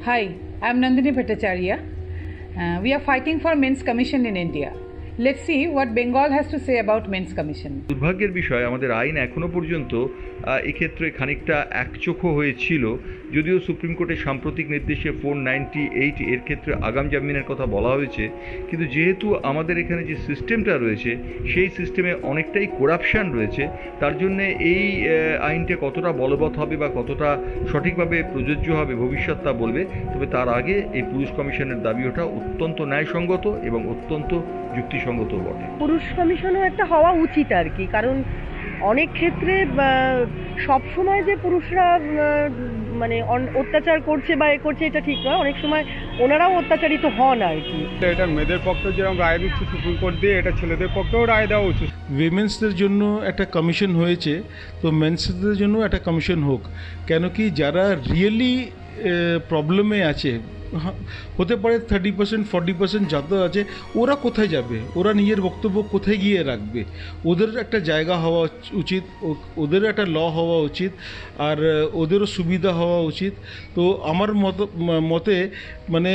Hi, I'm Nandini Bhattacharya. We are fighting for Men's Commission in India. Let's see what Bengal has to say about Men's Commission. দুর্ভাগ্যের বিষয় আমাদের আইন এখনো পর্যন্ত এক্ষেত্রে খানিকটা একচোখো হয়েছিল, যদিও সুপ্রিম কোর্টের সাম্প্রতিক নির্দেশে 498 এর ক্ষেত্রে আগাম জামিনের কথা বলা হয়েছে, কিন্তু যেহেতু আমাদের এখানে যে সিস্টেমটা রয়েছে সেই সিস্টেমে অনেকটাই করাপশান রয়েছে, তার জন্যে এই আইনটা কতটা বলবৎ হবে বা কতটা সঠিকভাবে প্রযোজ্য হবে ভবিষ্যৎ তা বলবে। তবে তার আগে এই পুরুষ কমিশনের দাবি ওঠা অত্যন্ত ন্যায়সঙ্গত এবং অত্যন্ত যুক্তিসঙ্গত বটে। পুরুষ কমিশনও একটা হওয়া উচিত আর কি, কারণ অনেক ক্ষেত্রে সব সময় যে পুরুষরা মানে অত্যাচার করছে বা এ করছে এটা ঠিক নয়, অনেক সময় ওনারাও অত্যাচারিত হন আর কি। এটা মেয়েদের পক্ষে যেরকম রায় দিচ্ছে সুপ্রিম কোর্ট দিয়ে, এটা ছেলেদের পক্ষেও রায় দেওয়া উচিত। উইমেন্সদের জন্য একটা কমিশন হয়েছে, তো মেন্সদের জন্য একটা কমিশন হোক। কেন কি যারা রিয়েলি প্রবলেমে আছে, হতে পারে 30% 40% যত আছে, ওরা কোথায় যাবে, ওরা নিজের বক্তব্য কোথায় গিয়ে রাখবে? ওদের একটা জায়গা হওয়া উচিত, ওদের একটা ল হওয়া উচিত, আর ওদেরও সুবিধা হওয়া উচিত। তো আমার মতে মানে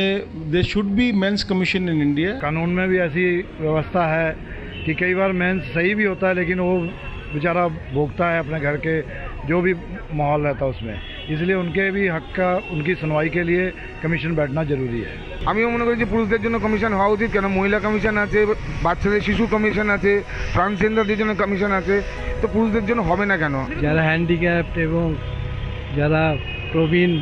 they should be men's commission in India. कानून में भी ऐसी व्यवस्था है कि कई बार मेंस सही भी होता है, लेकिन वो बेचारा भोगता है अपने घर के जो भी माहौल रहता है उसमें, इसलिए उनके भी हक का, उनकी सुनवाई के लिए कमीशन बैठना जरूरी है। আমিও মনে করি যে পুরুষদের জন্য কমিশন হওয়া উচিত, কেন মহিলা কমিশন আছে, বাচ্চাদের শিশু কমিশন আছে, ট্রান্সজেন্ডারদের জন্য কমিশন আছে, তো পুরুষদের জন্য হবে না কেন? যারা হ্যান্ডিক্যাপড এবং যারা প্রবীণ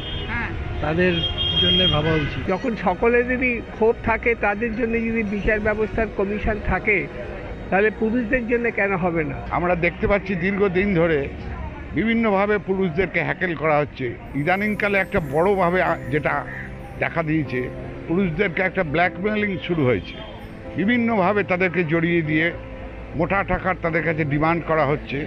তাদের জন্য ভাবা উচিত। যখন সকলেরই ক্ষোভ থাকে, তাদের জন্য যদি বিচার ব্যবস্থার কমিশন থাকে, তাহলে পুরুষদের জন্য কেন হবে না? আমরা দেখতে পাচ্ছি দীর্ঘদিন ধরে বিভিন্নভাবে পুরুষদেরকে হ্যাকেল করা হচ্ছে। ইদানিংকালে একটা বড়োভাবে যেটা দেখা দিয়েছে, পুরুষদেরকে একটা ব্ল্যাকমেলিং শুরু হয়েছে। বিভিন্নভাবে তাদেরকে জড়িয়ে দিয়ে মোটা টাকার তাদের কাছে ডিমান্ড করা হচ্ছে,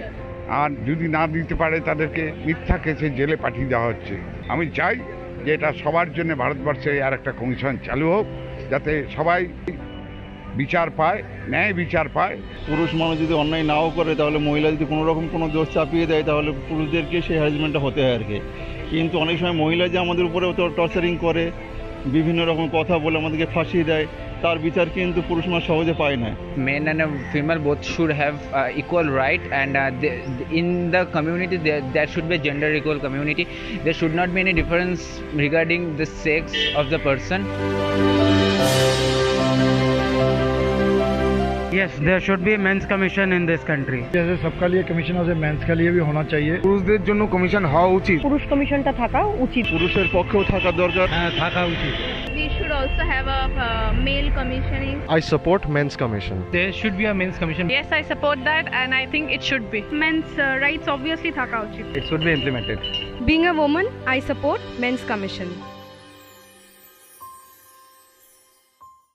আর যদি না দিতে পারে তাদেরকে মিথ্যা কেসে জেলে পাঠিয়ে দেওয়া হচ্ছে। আমি চাই যে এটা সবার জন্য ভারতবর্ষে আর একটা কমিশন চালু হোক, যাতে সবাই বিচার পায়, ন্যায় বিচার পায়। পুরুষ মানুষ যদি অন্যায় নাও করে, তাহলে মহিলা যদি কোনো রকম কোনো দোষ চাপিয়ে দেয়, তাহলে পুরুষদেরকে সেই হ্যারাসমেন্টটা হতে হয় আর কি। কিন্তু অনেক সময় মহিলা যে আমাদের উপরে টর্চারিং করে, বিভিন্ন রকম কথা বলে আমাদেরকে ফাঁসিয়ে দেয়, তার বিচার কিন্তু পুরুষ মানুষ সহজে পায় না। Men and a female both should have equal right, and in the community there should be a gender equal community. There should not be any difference regarding the sex of the person. Yes, there should be a men's commission in this country. जैसे सबका लिए commission है, mains के लिए भी होना चाहिए। পুরুষদের জন্য কমিশন হওয়া উচিত। পুরুষ কমিশনটা থাকা উচিত, পুরুষের পক্ষেও থাকা দরকার। হ্যাঁ, থাকা উচিত। We should also have a male commissioning. I support men's commission. There should be a men's commission. Yes, I support that, and I think it should be. Men's rights obviously thaka uchit. It should be implemented. Being a woman, I support men's commission.